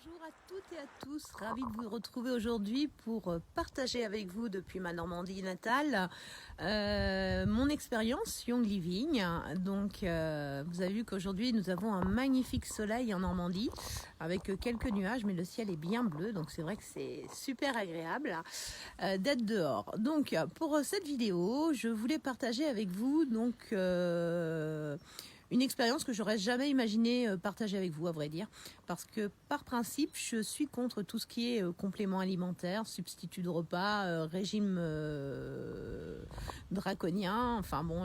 Bonjour à toutes et à tous, ravi de vous retrouver aujourd'hui pour partager avec vous depuis ma Normandie natale mon expérience Young Living. Donc vous avez vu qu'aujourd'hui nous avons un magnifique soleil en Normandie avec quelques nuages, mais le ciel est bien bleu, donc c'est vrai que c'est super agréable d'être dehors. Donc pour cette vidéo, je voulais partager avec vous une expérience que j'aurais jamais imaginé partager avec vous, à vrai dire, parce que par principe, je suis contre tout ce qui est complément alimentaire, substitut de repas, régime draconien, enfin bon.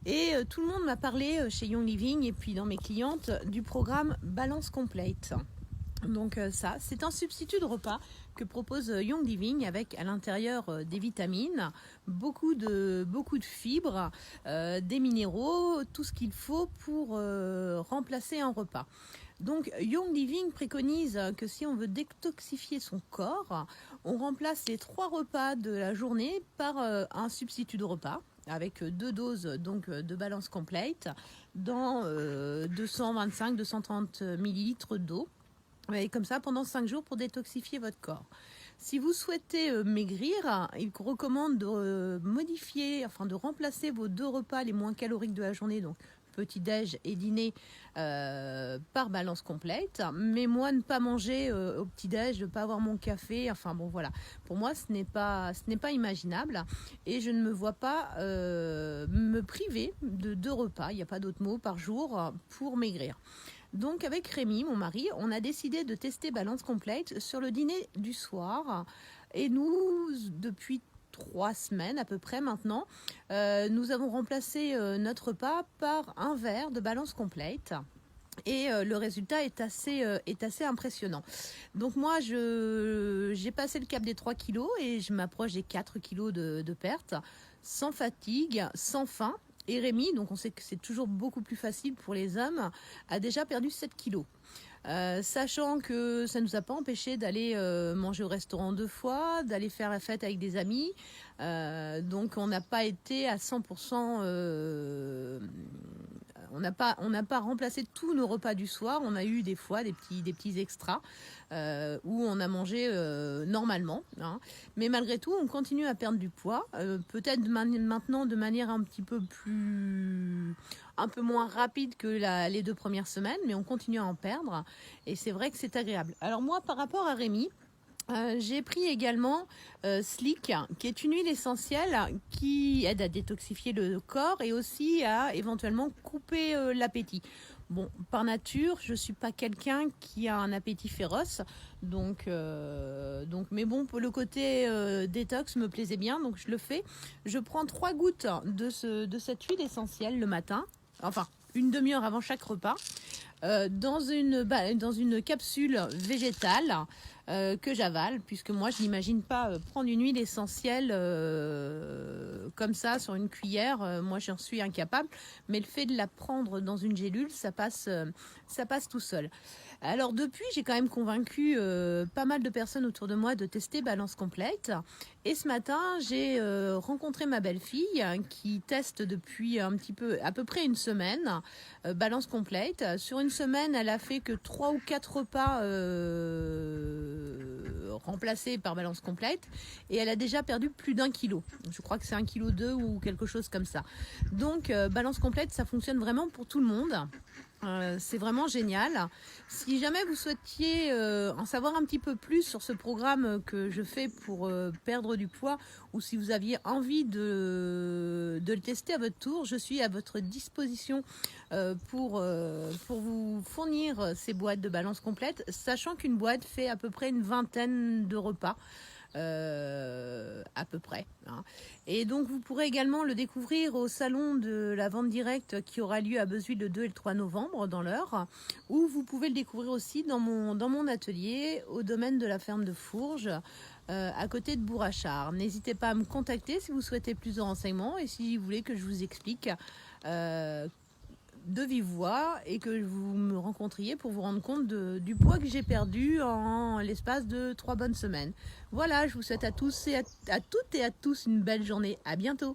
Et tout le monde m'a parlé chez Young Living et puis dans mes clientes du programme Balance Complete. Donc ça, c'est un substitut de repas que propose Young Living avec à l'intérieur des vitamines, beaucoup de fibres, des minéraux, tout ce qu'il faut pour remplacer un repas. Donc Young Living préconise que si on veut détoxifier son corps, on remplace les 3 repas de la journée par un substitut de repas avec 2 doses de Balance Complete dans 225-230 millilitres d'eau. Et comme ça pendant 5 jours pour détoxifier votre corps. Si vous souhaitez maigrir, il recommande de modifier, enfin de remplacer vos 2 repas les moins caloriques de la journée, donc petit-déj et dîner, par Balance Complete. Mais moi, ne pas manger au petit-déj, ne pas avoir mon café, enfin bon voilà. Pour moi, ce n'est pas imaginable et je ne me vois pas me priver de 2 repas, il n'y a pas d'autre mot, par jour pour maigrir. Donc avec Rémi, mon mari, on a décidé de tester Balance Complete sur le dîner du soir. Et nous, depuis 3 semaines à peu près maintenant, nous avons remplacé notre repas par un verre de Balance Complete. Et le résultat est assez impressionnant. Donc moi, j'ai passé le cap des 3 kilos et je m'approche des 4 kilos de perte, sans fatigue, sans faim. Et Rémi, donc on sait que c'est toujours beaucoup plus facile pour les hommes, a déjà perdu 7 kilos. Sachant que ça ne nous a pas empêché d'aller manger au restaurant 2 fois, d'aller faire la fête avec des amis. Donc on n'a pas été à 100%... on n'a pas remplacé tous nos repas du soir. On a eu des fois des petits extras où on a mangé normalement. Hein. Mais malgré tout, on continue à perdre du poids. Peut-être maintenant de manière un peu moins rapide que les 2 premières semaines, mais on continue à en perdre. Et c'est vrai que c'est agréable. Alors moi, par rapport à Rémi, j'ai pris également Slick, qui est une huile essentielle qui aide à détoxifier le corps et aussi à éventuellement couper l'appétit. Bon, par nature, je suis pas quelqu'un qui a un appétit féroce, donc mais bon, pour le côté détox me plaisait bien, donc je le fais. Je prends 3 gouttes de cette huile essentielle le matin, enfin une demi-heure avant chaque repas, dans une capsule végétale que j'avale, puisque moi je n'imagine pas prendre une huile essentielle comme ça sur une cuillère, moi j'en suis incapable, mais le fait de la prendre dans une gélule, ça passe tout seul. Alors depuis, j'ai quand même convaincu pas mal de personnes autour de moi de tester Balance Complete. Et ce matin, j'ai rencontré ma belle-fille qui teste depuis à peu près une semaine Balance Complete. Sur une semaine, elle a fait que 3 ou 4 repas remplacés par Balance Complete et elle a déjà perdu plus d'1 kilo. Je crois que c'est 1,2 kg ou quelque chose comme ça. Donc Balance Complete, ça fonctionne vraiment pour tout le monde. C'est vraiment génial. Si jamais vous souhaitiez en savoir un petit peu plus sur ce programme que je fais pour perdre du poids, ou si vous aviez envie de le tester à votre tour, je suis à votre disposition pour vous fournir ces boîtes de Balance Complete, sachant qu'une boîte fait à peu près une vingtaine de repas. À peu près. Hein. Et donc vous pourrez également le découvrir au salon de la vente directe qui aura lieu à Bezuides le 2 et le 3 novembre dans l'Eure, ou vous pouvez le découvrir aussi dans mon atelier au domaine de la ferme de Fourges, à côté de Bourrachard. N'hésitez pas à me contacter si vous souhaitez plus de renseignements et si vous voulez que je vous explique de vive voix et que vous me rencontriez pour vous rendre compte du poids que j'ai perdu en l'espace de 3 bonnes semaines. Voilà, je vous souhaite à toutes et à tous une belle journée. À bientôt.